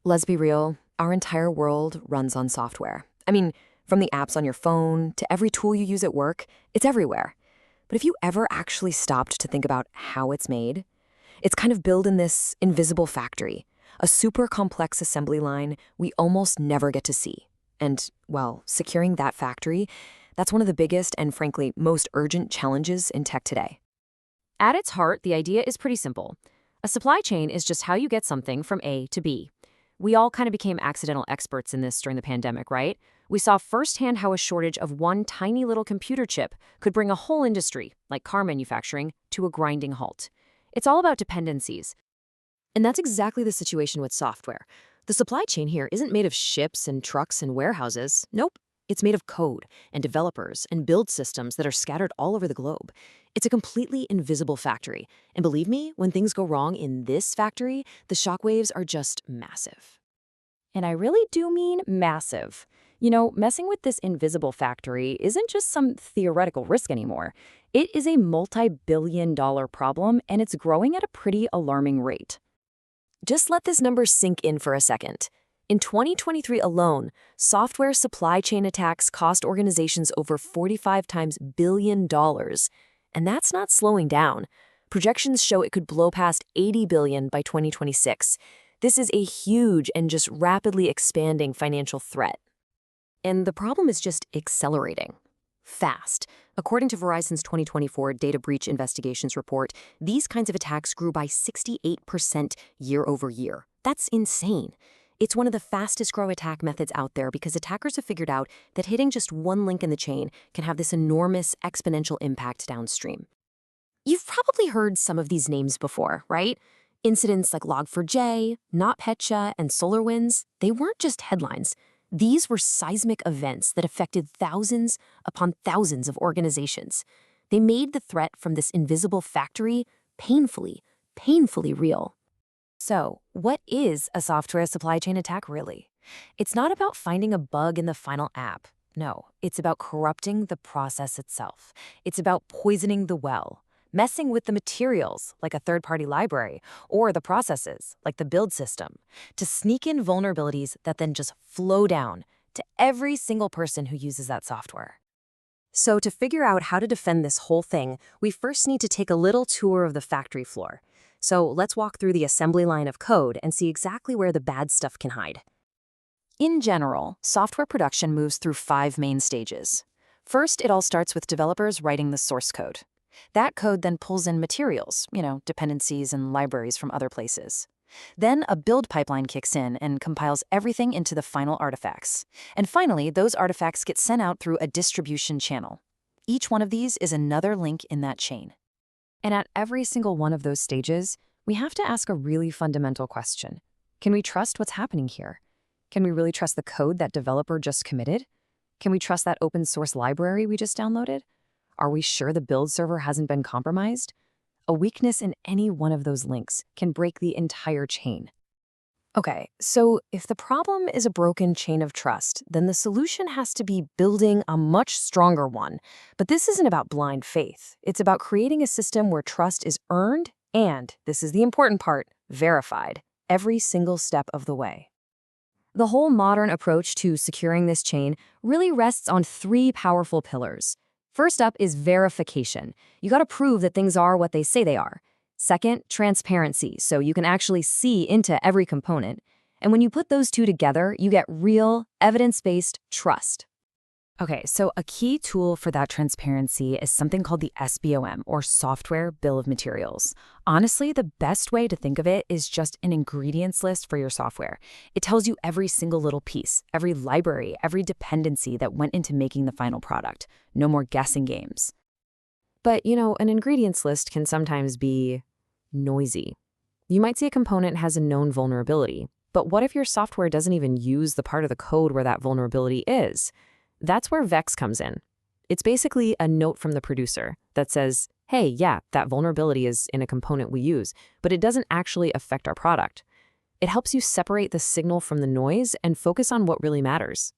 Let's be real, our entire world runs on software. I mean, from the apps on your phone to every tool you use at work, it's everywhere. But if you ever actually stopped to think about how it's made, it's kind of built in this invisible factory, a super complex assembly line we almost never get to see. And, well, securing that factory, that's one of the biggest and frankly most urgent challenges in tech today. At its heart, the idea is pretty simple. A supply chain is just how you get something from A to B. We all kind of became accidental experts in this during the pandemic, right? We saw firsthand how a shortage of one tiny little computer chip could bring a whole industry, like car manufacturing, to a grinding halt. It's all about dependencies. And that's exactly the situation with software. The supply chain here isn't made of ships and trucks and warehouses. Nope. It's made of code and developers and build systems that are scattered all over the globe. It's a completely invisible factory. And believe me, when things go wrong in this factory, the shockwaves are just massive. And I really do mean massive. You know, messing with this invisible factory isn't just some theoretical risk anymore. It is a multi-billion-dollar problem, and it's growing at a pretty alarming rate. Just let this number sink in for a second. In 2023 alone, software supply chain attacks cost organizations over 45 times billion dollars. And that's not slowing down. Projections show it could blow past $80 billion by 2026. This is a huge and just rapidly expanding financial threat. And the problem is just accelerating. Fast. According to Verizon's 2024 Data Breach Investigations report, these kinds of attacks grew by 68% year over year. That's insane. It's one of the fastest growing attack methods out there because attackers have figured out that hitting just one link in the chain can have this enormous exponential impact downstream. You've probably heard some of these names before, right? Incidents like Log4j, NotPetya, and SolarWinds, they weren't just headlines. These were seismic events that affected thousands upon thousands of organizations. They made the threat from this invisible factory painfully real. So, what is a software supply chain attack really? It's not about finding a bug in the final app. No, it's about corrupting the process itself. It's about poisoning the well, messing with the materials, like a third-party library, or the processes, like the build system, to sneak in vulnerabilities that then just flow down to every single person who uses that software. So to figure out how to defend this whole thing, we first need to take a little tour of the factory floor. So let's walk through the assembly line of code and see exactly where the bad stuff can hide. In general, software production moves through 5 main stages. First, it all starts with developers writing the source code. That code then pulls in materials, dependencies and libraries from other places. Then a build pipeline kicks in and compiles everything into the final artifacts. And finally, those artifacts get sent out through a distribution channel. Each one of these is another link in that chain. And at every single one of those stages, we have to ask a really fundamental question. Can we trust what's happening here? Can we really trust the code that developer just committed? Can we trust that open source library we just downloaded? Are we sure the build server hasn't been compromised? A weakness in any one of those links can break the entire chain. Okay, so if the problem is a broken chain of trust, then the solution has to be building a much stronger one. But this isn't about blind faith. It's about creating a system where trust is earned and, this is the important part, verified every single step of the way. The whole modern approach to securing this chain really rests on 3 powerful pillars. First up is verification. You gotta prove that things are what they say they are. Second, transparency, so you can actually see into every component. And when you put those 2 together, you get real, evidence-based trust. Okay, so a key tool for that transparency is something called the SBOM, or Software Bill of Materials. Honestly, the best way to think of it is just an ingredients list for your software. It tells you every single little piece, every library, every dependency that went into making the final product. No more guessing games. But, an ingredients list can sometimes be noisy. You might see a component has a known vulnerability, but what if your software doesn't even use the part of the code where that vulnerability is? That's where Vex comes in. It's basically a note from the producer that says, hey, yeah, that vulnerability is in a component we use, but it doesn't actually affect our product. It helps you separate the signal from the noise and focus on what really matters.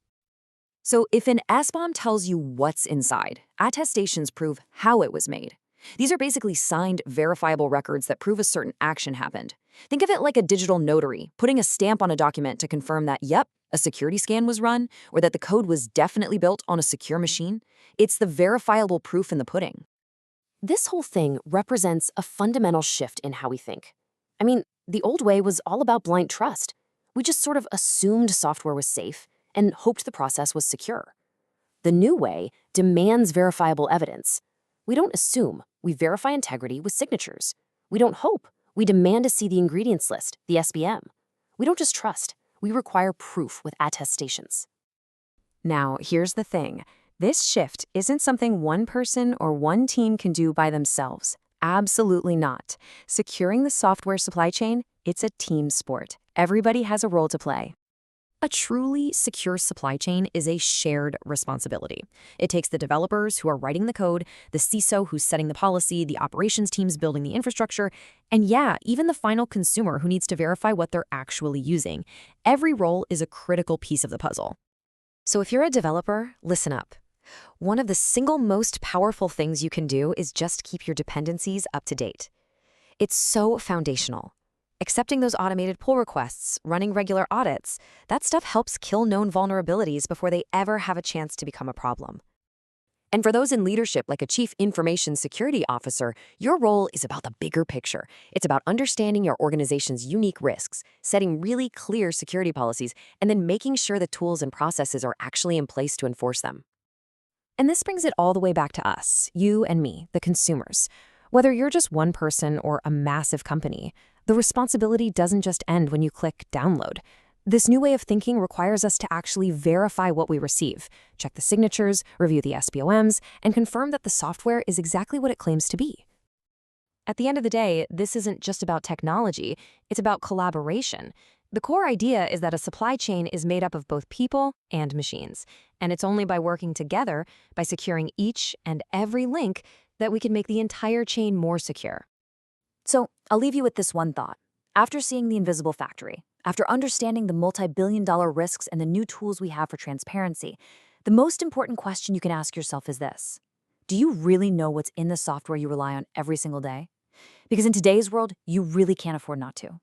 So if an SBOM tells you what's inside, attestations prove how it was made. These are basically signed, verifiable records that prove a certain action happened. Think of it like a digital notary, putting a stamp on a document to confirm that, yep, a security scan was run, or that the code was definitely built on a secure machine. It's the verifiable proof in the pudding. This whole thing represents a fundamental shift in how we think. I mean, the old way was all about blind trust. We just sort of assumed software was safe and hoped the process was secure. The new way demands verifiable evidence. We don't assume, we verify integrity with signatures. We don't hope, we demand to see the ingredients list, the SBM. We don't just trust, we require proof with attestations. Now, here's the thing. This shift isn't something one person or one team can do by themselves. Absolutely not. Securing the software supply chain, it's a team sport. Everybody has a role to play. A truly secure supply chain is a shared responsibility. It takes the developers who are writing the code, the CISO who's setting the policy, the operations teams building the infrastructure, and yeah, even the final consumer who needs to verify what they're actually using. Every role is a critical piece of the puzzle. So if you're a developer, listen up. One of the single most powerful things you can do is just keep your dependencies up to date. It's so foundational. Accepting those automated pull requests, running regular audits, that stuff helps kill known vulnerabilities before they ever have a chance to become a problem. And for those in leadership, like a chief information security officer, your role is about the bigger picture. It's about understanding your organization's unique risks, setting really clear security policies, and then making sure the tools and processes are actually in place to enforce them. And this brings it all the way back to us, you and me, the consumers. Whether you're just one person or a massive company, the responsibility doesn't just end when you click download. This new way of thinking requires us to actually verify what we receive, check the signatures, review the SBOMs, and confirm that the software is exactly what it claims to be. At the end of the day, this isn't just about technology, it's about collaboration. The core idea is that a supply chain is made up of both people and machines, and it's only by working together, by securing each and every link, that we can make the entire chain more secure. So, I'll leave you with this one thought. After seeing The Invisible Factory, after understanding the multi-billion-dollar risks and the new tools we have for transparency, the most important question you can ask yourself is this: do you really know what's in the software you rely on every single day? Because in today's world, you really can't afford not to.